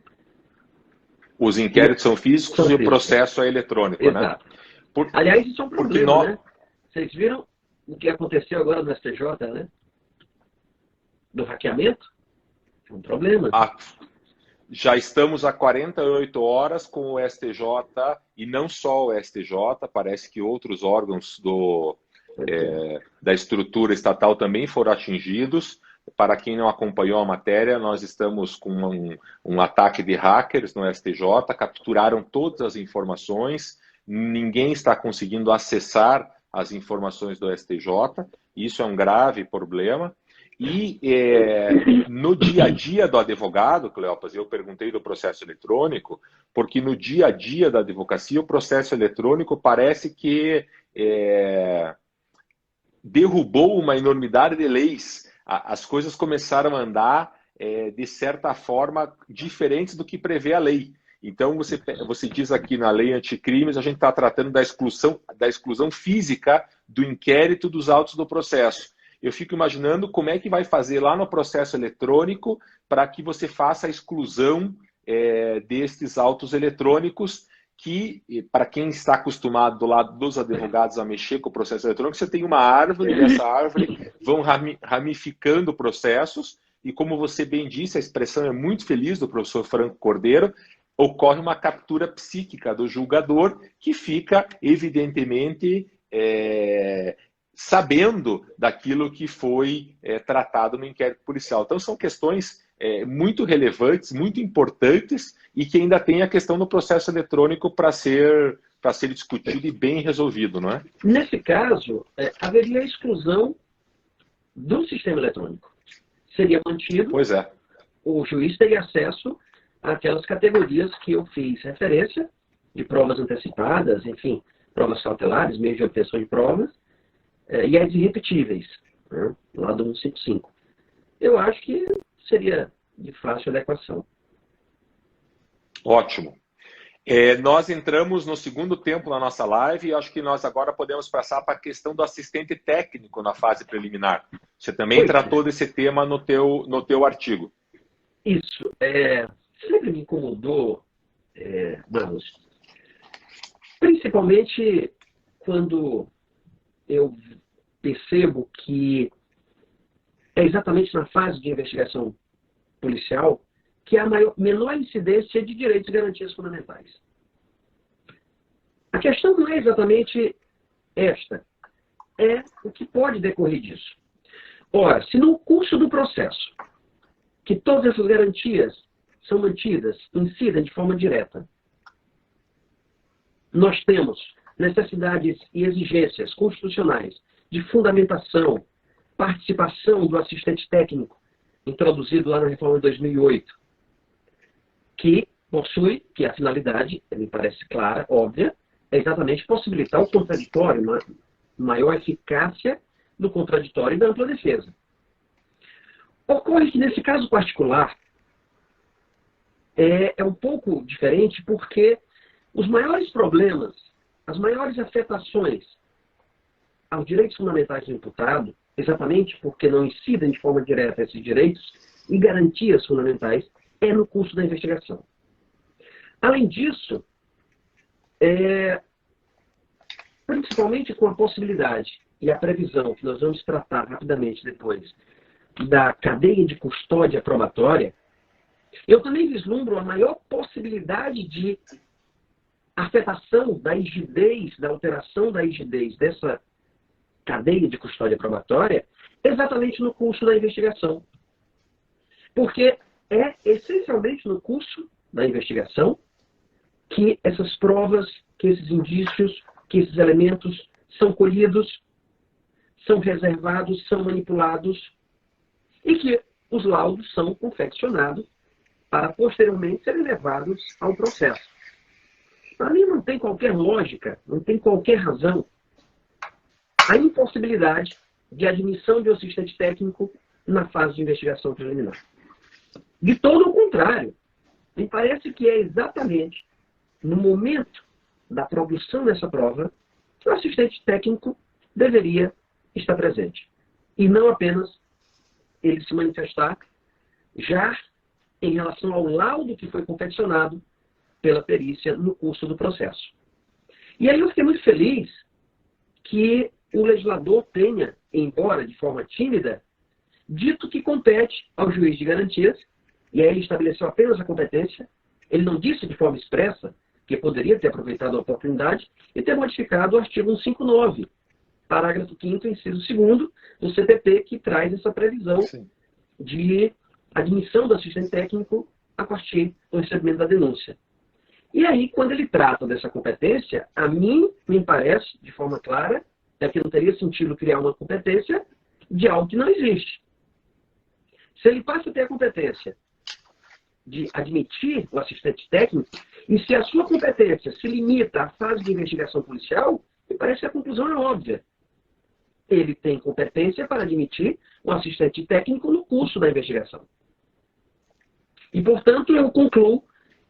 Os inquéritos são físicos e o processo é eletrônico, exato, né? Aliás, isso é um problema, né? Vocês viram o que aconteceu agora no STJ, né? Do hackeamento? É um problema. Já estamos há 48 horas com o STJ, e não só o STJ, parece que outros órgãos da estrutura estatal também foram atingidos. para quem não acompanhou a matéria, nós estamos com um ataque de hackers no STJ, capturaram todas as informações, ninguém está conseguindo acessar as informações do STJ, isso é um grave problema. E no dia a dia do advogado, Cleopas, eu perguntei do processo eletrônico, porque no dia a dia da advocacia o processo eletrônico parece que derrubou uma enormidade de leis. As coisas começaram a andar de certa forma diferentes do que prevê a lei. Então você diz aqui na lei anticrimes, a gente está tratando da exclusão física do inquérito dos autos do processo. Eu fico imaginando como é que vai fazer lá no processo eletrônico para que você faça a exclusão destes autos eletrônicos que, para quem está acostumado do lado dos advogados a mexer com o processo eletrônico, você tem uma árvore, e dessa árvore vão ramificando processos, e como você bem disse, a expressão é muito feliz do professor Franco Cordeiro, ocorre uma captura psíquica do julgador que fica, evidentemente, sabendo daquilo que foi tratado no inquérito policial. Então, são questões muito relevantes, muito importantes, e que ainda tem a questão do processo eletrônico para ser discutido e bem resolvido, não é? Nesse caso, haveria a exclusão do sistema eletrônico. Seria mantido, pois é. O juiz teria acesso àquelas categorias que eu fiz referência, de provas antecipadas, enfim, provas cautelares, meios de obtenção de provas, e as irrepetíveis, né, lá do 155. Eu acho que seria de fácil adequação. Ótimo. Nós entramos no segundo tempo na nossa live e acho que nós agora podemos passar para a questão do assistente técnico na fase preliminar. Você também tratou desse tema no teu artigo. Isso. Sempre me incomodou, Marlos. Principalmente quando eu percebo que é exatamente na fase de investigação policial que há a menor incidência de direitos e garantias fundamentais. A questão não é exatamente esta, é o que pode decorrer disso. Ora, se no curso do processo, que todas essas garantias são mantidas, incidem de forma direta, nós temos necessidades e exigências constitucionais de fundamentação, participação do assistente técnico, introduzido lá na reforma de 2008, que a finalidade, me parece clara, óbvia, é exatamente possibilitar o contraditório, uma maior eficácia do contraditório e da ampla defesa. Ocorre que, nesse caso particular, é um pouco diferente porque os maiores problemas, as maiores afetações aos direitos fundamentais do imputado, exatamente porque não incidem de forma direta esses direitos e garantias fundamentais, é no curso da investigação. Além disso, principalmente com a possibilidade e a previsão, que nós vamos tratar rapidamente depois, da cadeia de custódia probatória, eu também vislumbro a maior possibilidade de afetação da rigidez, da alteração da rigidez dessa cadeia de custódia probatória, exatamente no curso da investigação. Porque é essencialmente no curso da investigação que essas provas, que esses indícios, que esses elementos são colhidos, são reservados, são manipulados e que os laudos são confeccionados para posteriormente serem levados ao processo. Para mim não tem qualquer lógica, não tem qualquer razão a impossibilidade de admissão de um assistente técnico na fase de investigação preliminar. De todo o contrário, me parece que é exatamente no momento da produção dessa prova que o assistente técnico deveria estar presente. E não apenas ele se manifestar já em relação ao laudo que foi confeccionado pela perícia no curso do processo. E aí eu fiquei muito feliz que o legislador tenha, embora de forma tímida, dito que compete ao juiz de garantias, e aí ele estabeleceu apenas a competência, ele não disse de forma expressa que poderia ter aproveitado a oportunidade e ter modificado o artigo 159, parágrafo 5º, inciso 2º do CPP, que traz essa previsão de admissão do assistente técnico a partir do recebimento da denúncia. E aí, quando ele trata dessa competência, a mim me parece, de forma clara, que não teria sentido criar uma competência de algo que não existe. Se ele passa a ter a competência de admitir o assistente técnico, e se a sua competência se limita à fase de investigação policial, me parece que a conclusão é óbvia. Ele tem competência para admitir um assistente técnico no curso da investigação. E, portanto, eu concluo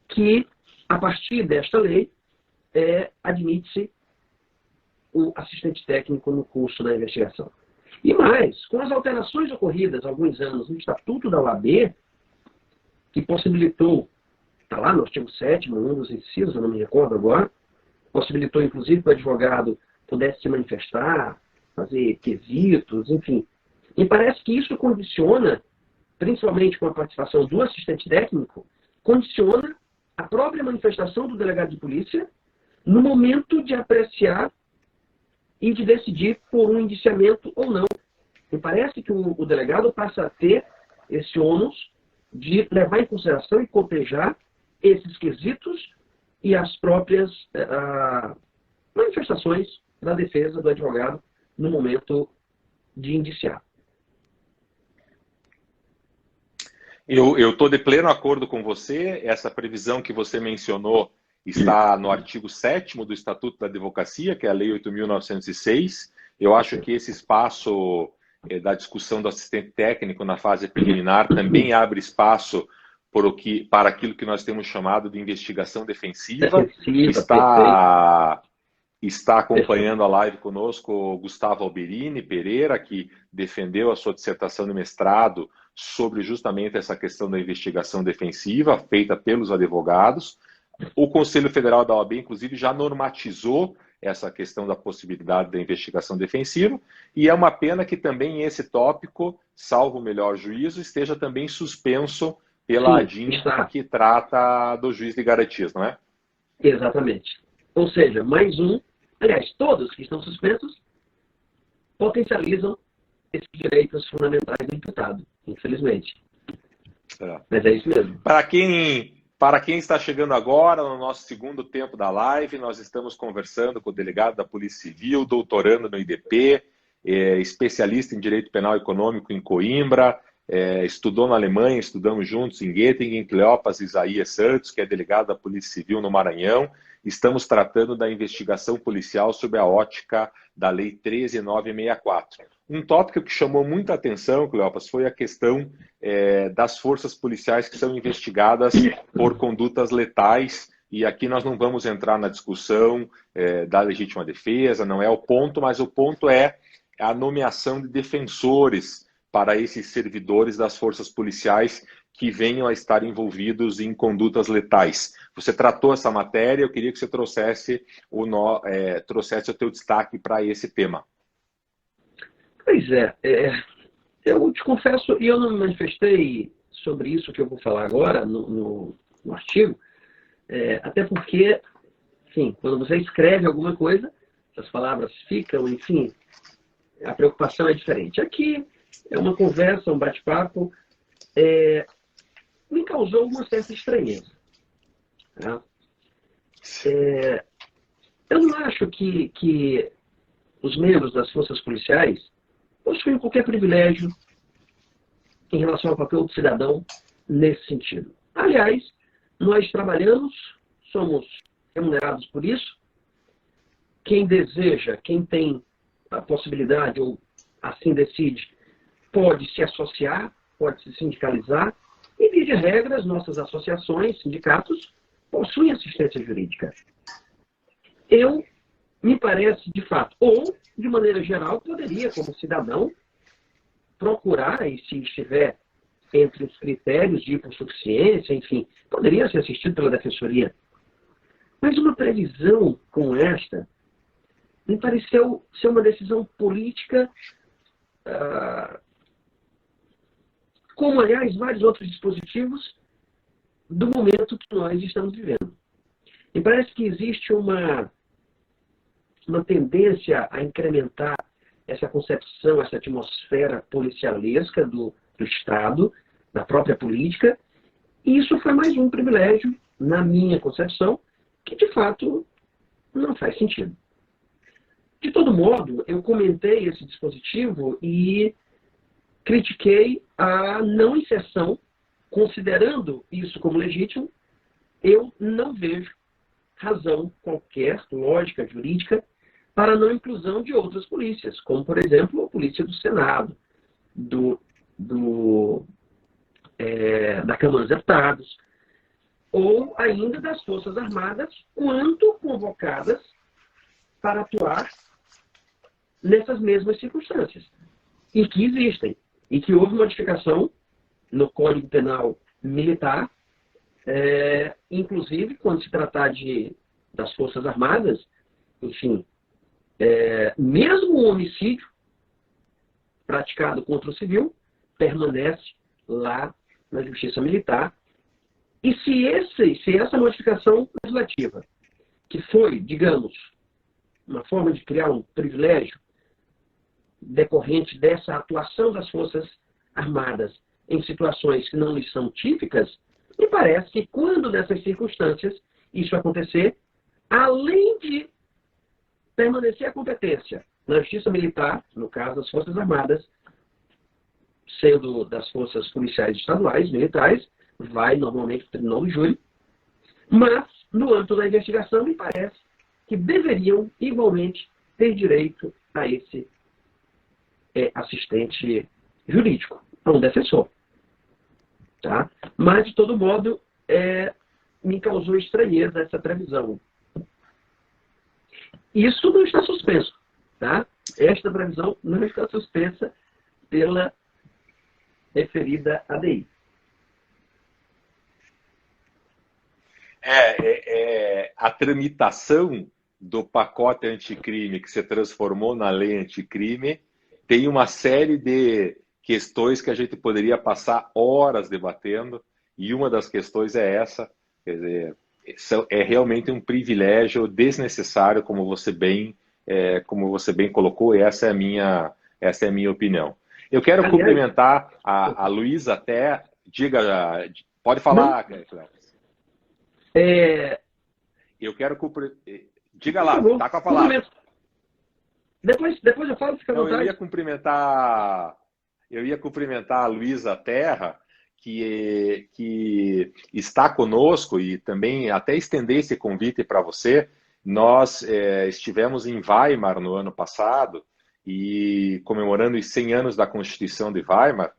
que, a partir desta lei, admite-se o assistente técnico no curso da investigação. E mais, com as alterações ocorridas há alguns anos no Estatuto da OAB, que possibilitou, está lá no artigo 7º, um dos incisos, eu não me recordo agora, possibilitou, inclusive, que o advogado pudesse se manifestar, fazer quesitos, enfim. E parece que isso condiciona, principalmente com a participação do assistente técnico, condiciona a própria manifestação do delegado de polícia no momento de apreciar e de decidir por um indiciamento ou não. Me parece que o delegado passa a ter esse ônus de levar em consideração e cotejar esses quesitos e as próprias manifestações da defesa do advogado no momento de indiciar. Eu estou de pleno acordo com você. Essa previsão que você mencionou está no artigo 7º do Estatuto da Advocacia, que é a Lei 8.906. Eu acho que esse espaço da discussão do assistente técnico na fase preliminar também abre espaço para aquilo que nós temos chamado de investigação defensiva. Está acompanhando a live conosco o Gustavo Alberini Pereira, que defendeu a sua dissertação de mestrado sobre justamente essa questão da investigação defensiva feita pelos advogados. O Conselho Federal da OAB, inclusive, já normatizou essa questão da possibilidade da investigação defensiva, e é uma pena que também esse tópico, salvo o melhor juízo, esteja também suspenso pela ADIM, que trata do juiz de garantias, não é? Exatamente. Ou seja, mais um, aliás, todos que estão suspensos potencializam esses direitos fundamentais do imputado, infelizmente. Mas é isso mesmo. Para quem está chegando agora, no nosso segundo tempo da live, nós estamos conversando com o delegado da Polícia Civil, doutorando no IDP, especialista em Direito Penal Econômico em Coimbra, estudou na Alemanha, estudamos juntos em Göttingen, Cleopas Isaías Santos, que é delegado da Polícia Civil no Maranhão. Estamos tratando da investigação policial sob a ótica da Lei 13.964. Um tópico que chamou muita atenção, Cleopas, foi a questão das forças policiais que são investigadas por condutas letais, e aqui nós não vamos entrar na discussão da legítima defesa, não é o ponto, mas o ponto é a nomeação de defensores para esses servidores das forças policiais que venham a estar envolvidos em condutas letais. Você tratou essa matéria, eu queria que você trouxesse o teu destaque para esse tema. Pois eu te confesso, e eu não me manifestei sobre isso que eu vou falar agora no artigo, até porque, enfim, quando você escreve alguma coisa, as palavras ficam, enfim, a preocupação é diferente. Aqui é uma conversa, um bate-papo, me causou uma certa estranheza. Tá? Eu não acho que os membros das forças policiais possuem qualquer privilégio em relação ao papel do cidadão nesse sentido. Aliás, nós trabalhamos, somos remunerados por isso. Quem deseja, quem tem a possibilidade ou assim decide, pode se associar, pode se sindicalizar, e, via de regra, as nossas associações, sindicatos, possuem assistência jurídica. Me parece, de fato, ou, de maneira geral, poderia, como cidadão, procurar, e se estiver entre os critérios de hipossuficiência, enfim, poderia ser assistido pela Defensoria. Mas uma previsão como esta me pareceu ser uma decisão política, como, aliás, vários outros dispositivos do momento que nós estamos vivendo. Me parece que existe uma tendência a incrementar essa concepção, essa atmosfera policialesca do do Estado, da própria política, e isso foi mais um privilégio, na minha concepção, que de fato não faz sentido. De todo modo, eu comentei esse dispositivo e critiquei a não inserção, considerando isso como legítimo. Eu não vejo razão qualquer, lógica jurídica, para a não inclusão de outras polícias, como, por exemplo, a Polícia do Senado, da Câmara dos Deputados, ou ainda das Forças Armadas, quando convocadas para atuar nessas mesmas circunstâncias, e que existem, e que houve modificação no Código Penal Militar, inclusive quando se tratar das Forças Armadas, enfim, mesmo o homicídio praticado contra o civil permanece lá na Justiça Militar. E se essa modificação legislativa, que foi, digamos, uma forma de criar um privilégio decorrente dessa atuação das Forças Armadas em situações que não lhes são típicas, me parece que quando nessas circunstâncias isso acontecer, além de permanecer a competência na Justiça Militar, no caso das Forças Armadas, sendo das forças policiais estaduais, militares, vai normalmente para o Tribunal do Júri, mas no âmbito da investigação me parece que deveriam igualmente ter direito a esse assistente jurídico, a um defensor. Tá? Mas, de todo modo, me causou estranheza essa previsão. Isso não está suspenso. Tá? Esta previsão não está suspensa pela referida ADI. A tramitação do pacote anticrime que se transformou na lei anticrime tem uma série de questões que a gente poderia passar horas debatendo, e uma das questões é essa, quer dizer, é realmente um privilégio desnecessário, como você bem colocou, e essa é a minha opinião. Eu quero cumprimentar a Luísa até, pode falar, Cleves. Eu quero diga lá, tá com a palavra. Depois eu falo, fica à vontade. Eu ia cumprimentar a Luísa Terra, que está conosco, e também até estender esse convite para você. Nós estivemos em Weimar no ano passado, e comemorando os 100 anos da Constituição de Weimar,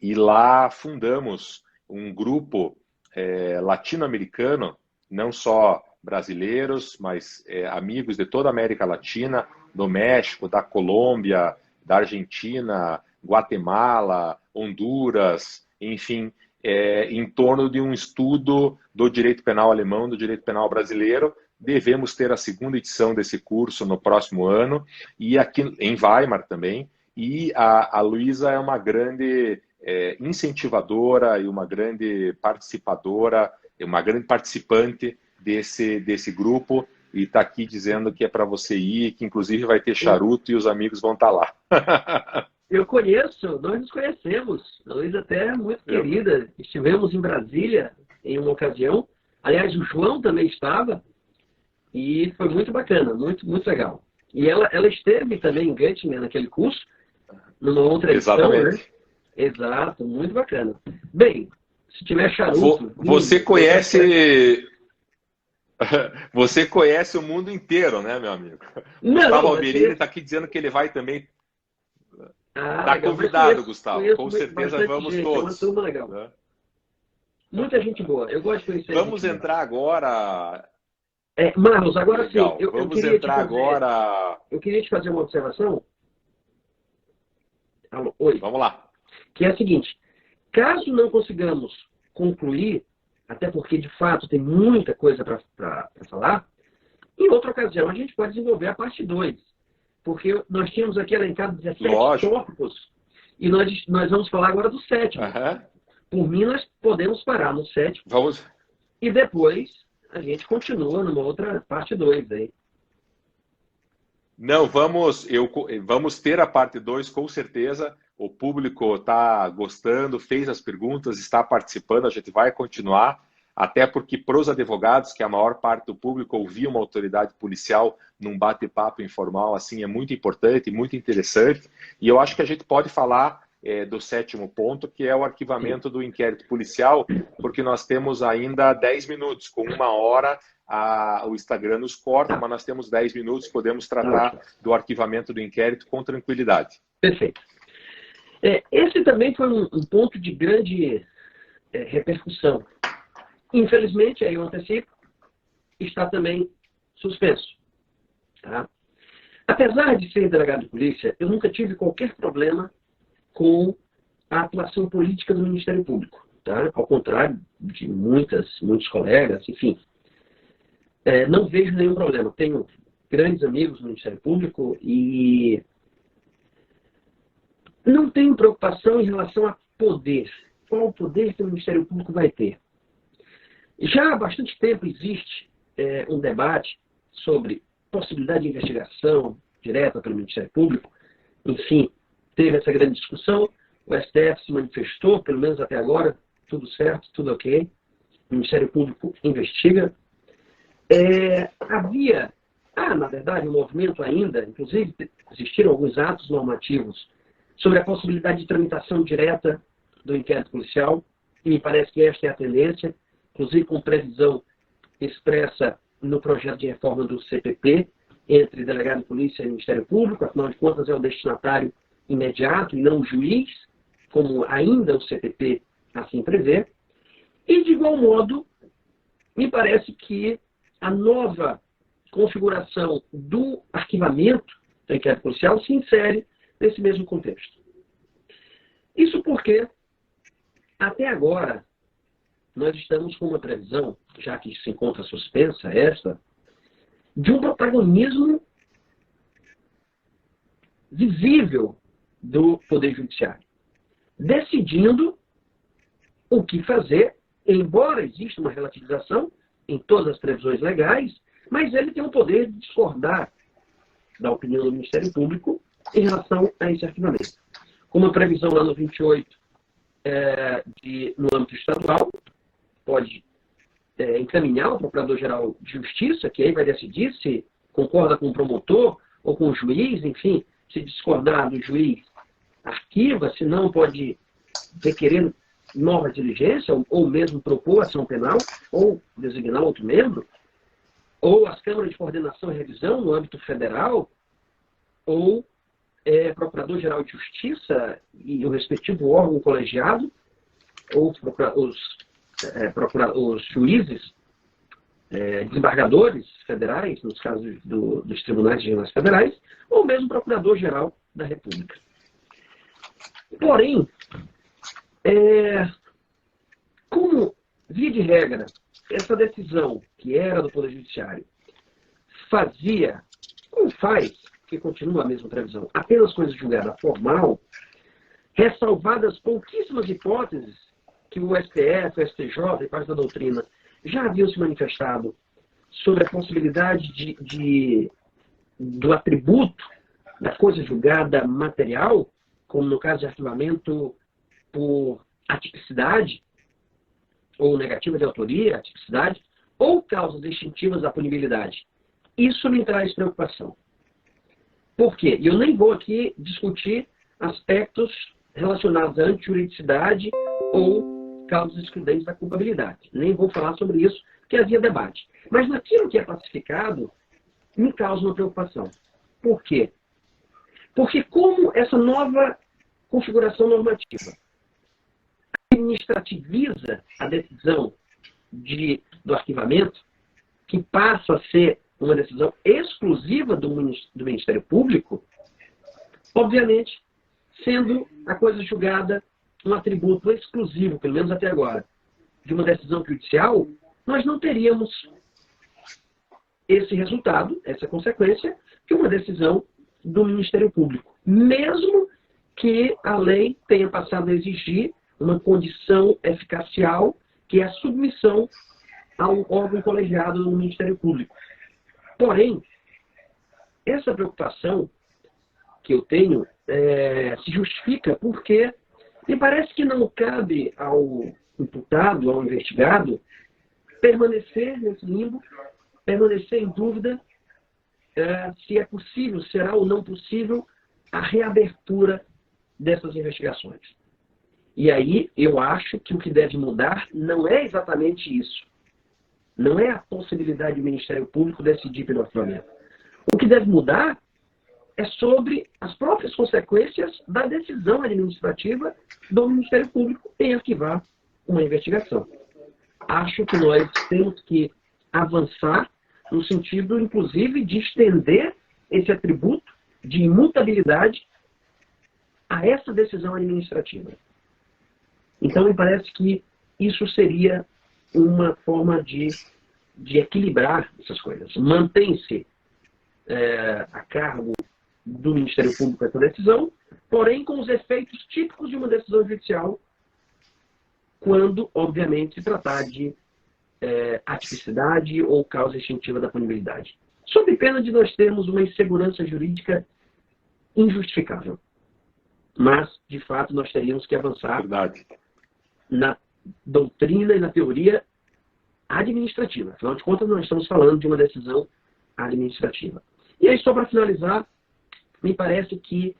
e lá fundamos um grupo latino-americano, não só brasileiros, mas amigos de toda a América Latina, do México, da Colômbia, da Argentina, Guatemala, Honduras, enfim, em torno de um estudo do direito penal alemão, do direito penal brasileiro. Devemos ter a segunda edição desse curso no próximo ano, e aqui em Weimar também. E a Luísa é uma grande incentivadora e uma grande participadora, uma grande participante desse grupo, e está aqui dizendo que é para você ir, que inclusive vai ter charuto e os amigos vão estar lá. Eu conheço, nós nos conhecemos. A Luísa até é muito querida. Estivemos em Brasília em uma ocasião. Aliás, o João também estava. E foi muito bacana, muito, muito legal. E ela esteve também em Göttingen, naquele curso, numa outra edição. Exatamente. Né? Exato, muito bacana. Bem, se tiver charuto... Você conhece... Você conhece o mundo inteiro, né, meu amigo? Gustavo Alberini está aqui dizendo que ele vai também. Está convidado, Gustavo. Com certeza vamos todos. É uma turma legal. Né? Muita gente boa. Eu gosto de conhecer. Vamos entrar agora. Marlos, agora legal. sim. Vamos entrar agora. Eu queria te fazer uma observação. Alô, oi. Vamos lá. Que é a seguinte: caso não consigamos concluir, até porque, de fato, tem muita coisa para falar, em outra ocasião a gente pode desenvolver a parte 2. Porque nós tínhamos aqui elencado 17 tópicos, e nós vamos falar agora do 7º. Uhum. Por mim, nós podemos parar no 7º. Vamos. E depois a gente continua numa outra parte 2 aí. Não, vamos ter a parte 2, com certeza. o público está gostando, fez as perguntas, está participando, a gente vai continuar, até porque para os advogados, que a maior parte do público ouvir uma autoridade policial num bate-papo informal, assim, é muito importante, muito interessante, e eu acho que a gente pode falar do 7º ponto, que é o arquivamento do inquérito policial, porque nós temos ainda 10 minutos, com 1 hora o Instagram nos corta, mas nós temos 10 minutos, podemos tratar do arquivamento do inquérito com tranquilidade. Perfeito. Esse também foi um ponto de grande repercussão. Infelizmente, aí eu antecipo, está também suspenso. Tá? Apesar de ser delegado de polícia, eu nunca tive qualquer problema com a atuação política do Ministério Público. Tá? Ao contrário de muitos colegas, enfim. Não vejo nenhum problema. Tenho grandes amigos no Ministério Público e não tenho preocupação em relação a poder. Qual o poder que o Ministério Público vai ter? Já há bastante tempo existe um debate sobre possibilidade de investigação direta pelo Ministério Público. Enfim, teve essa grande discussão. O STF se manifestou, pelo menos até agora, tudo certo, tudo ok. O Ministério Público investiga. Havia, na verdade, um movimento ainda, inclusive existiram alguns atos normativos sobre a possibilidade de tramitação direta do inquérito policial, e me parece que esta é a tendência, inclusive com previsão expressa no projeto de reforma do CPP, entre delegado de polícia e Ministério Público, afinal de contas é o destinatário imediato e não o juiz, como ainda o CPP assim prevê. E, de igual modo, me parece que a nova configuração do arquivamento do inquérito policial se insere nesse mesmo contexto. Isso porque, até agora, nós estamos com uma previsão, já que se encontra suspensa esta, de um protagonismo visível do Poder Judiciário, decidindo o que fazer, embora exista uma relativização em todas as previsões legais, mas ele tem o poder de discordar da opinião do Ministério Público em relação a esse arquivamento. Com uma previsão lá no 28, no âmbito estadual, pode encaminhar ao Procurador-Geral de Justiça, que aí vai decidir se concorda com o promotor ou com o juiz, enfim, se discordar do juiz, arquiva, se não pode requerer nova diligência, ou mesmo propor ação penal, ou designar outro membro, ou as câmaras de coordenação e revisão no âmbito federal, ou Procurador-Geral de Justiça e o respectivo órgão colegiado, ou os juízes, desembargadores federais, nos casos dos tribunais regionais federais, ou mesmo Procurador-Geral da República. Porém, como, via de regra, essa decisão, que era do Poder Judiciário, fazia, ou faz, que continua a mesma previsão, apenas coisa julgada formal, ressalvadas pouquíssimas hipóteses que o STF, o STJ e parte da doutrina já haviam se manifestado sobre a possibilidade do atributo da coisa julgada material, como no caso de arquivamento por atipicidade, ou negativa de autoria, atipicidade, ou causas distintivas da punibilidade. Isso me traz preocupação. Por quê? E eu nem vou aqui discutir aspectos relacionados à antijuridicidade ou causas excludentes da culpabilidade. Nem vou falar sobre isso, porque havia debate. Mas naquilo que é pacificado, me causa uma preocupação. Por quê? Porque como essa nova configuração normativa administrativiza a decisão do arquivamento, que passa a ser uma decisão exclusiva do Ministério Público, obviamente, sendo a coisa julgada um atributo exclusivo, pelo menos até agora, de uma decisão judicial, nós não teríamos esse resultado, essa consequência, que uma decisão do Ministério Público. Mesmo que a lei tenha passado a exigir uma condição eficacial, que é a submissão ao órgão colegiado do Ministério Público. Porém, essa preocupação que eu tenho se justifica porque me parece que não cabe ao imputado, ao investigado, permanecer nesse limbo, permanecer em dúvida se é possível, será ou não possível a reabertura dessas investigações. E aí eu acho que o que deve mudar não é exatamente isso. Não é a possibilidade do Ministério Público decidir pelo arquivamento. O que deve mudar é sobre as próprias consequências da decisão administrativa do Ministério Público em arquivar uma investigação. Acho que nós temos que avançar no sentido, inclusive, de estender esse atributo de imutabilidade a essa decisão administrativa. Então, me parece que isso seria uma forma de equilibrar essas coisas. Mantém-se a cargo do Ministério Público essa decisão, porém com os efeitos típicos de uma decisão judicial, quando, obviamente, se tratar de atipicidade ou causa extintiva da punibilidade. Sob pena de nós termos uma insegurança jurídica injustificável. Mas, de fato, nós teríamos que avançar na doutrina e na teoria administrativa. Afinal de contas, nós estamos falando de uma decisão administrativa. E aí, só para finalizar, me parece que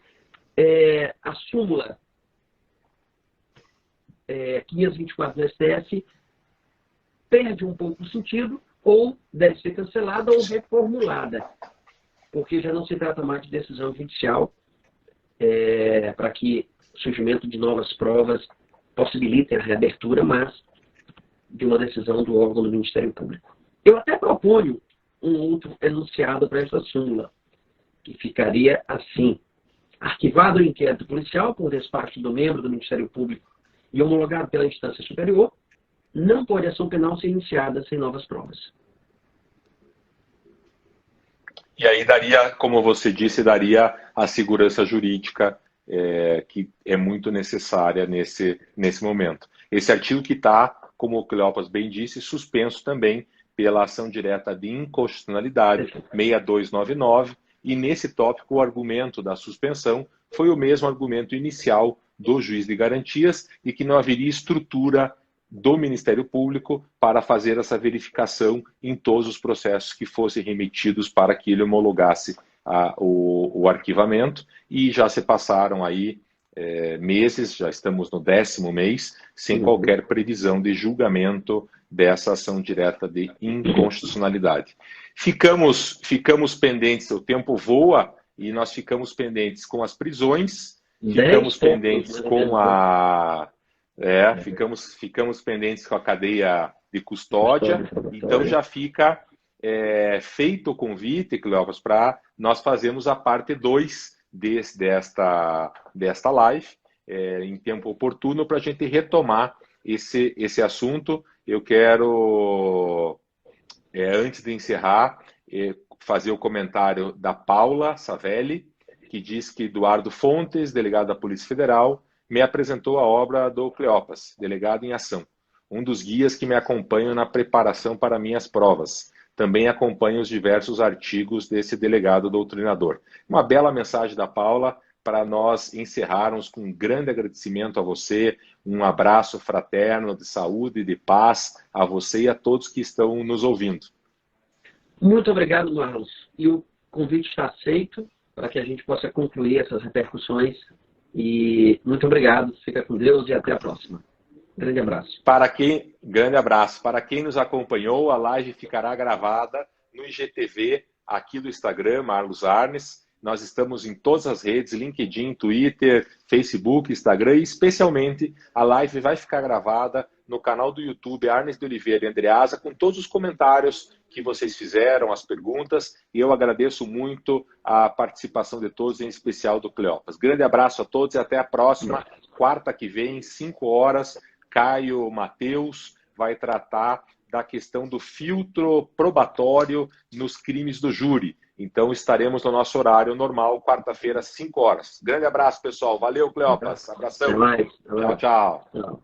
a súmula 524 do STF perde um pouco o sentido, ou deve ser cancelada ou reformulada, porque já não se trata mais de decisão judicial para que o surgimento de novas provas possibilitem a reabertura, mas de uma decisão do órgão do Ministério Público. Eu até proponho um outro enunciado para essa súmula, que ficaria assim: arquivado o inquérito policial por despacho do membro do Ministério Público e homologado pela instância superior, não pode ação penal ser iniciada sem novas provas. E aí daria, como você disse, daria a segurança jurídica que é muito necessária nesse momento. Esse artigo que está, como o Cleopas bem disse, suspenso também pela ação direta de inconstitucionalidade 6299, e nesse tópico o argumento da suspensão foi o mesmo argumento inicial do juiz de garantias e que não haveria estrutura do Ministério Público para fazer essa verificação em todos os processos que fossem remetidos para que ele homologasse o arquivamento, e já se passaram aí meses, já estamos no 10º mês, sem qualquer previsão de julgamento dessa ação direta de inconstitucionalidade. Ficamos pendentes, o tempo voa, e nós ficamos pendentes com as prisões, ficamos pendentes com ficamos pendentes com a cadeia de custódia. Então já fica feito o convite, Cleopas, para nós fazermos a parte 2 desta live, em tempo oportuno, para a gente retomar esse assunto. Eu quero, antes de encerrar, fazer o comentário da Paula Savelli, que diz que Eduardo Fontes, delegado da Polícia Federal, me apresentou a obra do Cleopas, Delegado em Ação, um dos guias que me acompanham na preparação para minhas provas. Também acompanho os diversos artigos desse delegado doutrinador. Uma bela mensagem da Paula para nós encerrarmos com um grande agradecimento a você, um abraço fraterno de saúde e de paz a você e a todos que estão nos ouvindo. Muito obrigado, Marlos. E o convite está aceito para que a gente possa concluir essas repercussões. E muito obrigado, fica com Deus e até a próxima. Grande abraço. Grande abraço. Para quem nos acompanhou, a live ficará gravada no IGTV aqui do Instagram, Marlos Arnes. Nós estamos em todas as redes, LinkedIn, Twitter, Facebook, Instagram, e especialmente a live vai ficar gravada no canal do YouTube Arnes de Oliveira e Andreasa, com todos os comentários que vocês fizeram, as perguntas, e eu agradeço muito a participação de todos, em especial do Cleopas. Grande abraço a todos e até a próxima, quarta que vem, 5 horas, Caio Mateus vai tratar da questão do filtro probatório nos crimes do júri. Então estaremos no nosso horário normal, quarta-feira, 5 horas. Grande abraço, pessoal. Valeu, Cleopas. Abração. Até mais. Tchau, tchau. Tchau.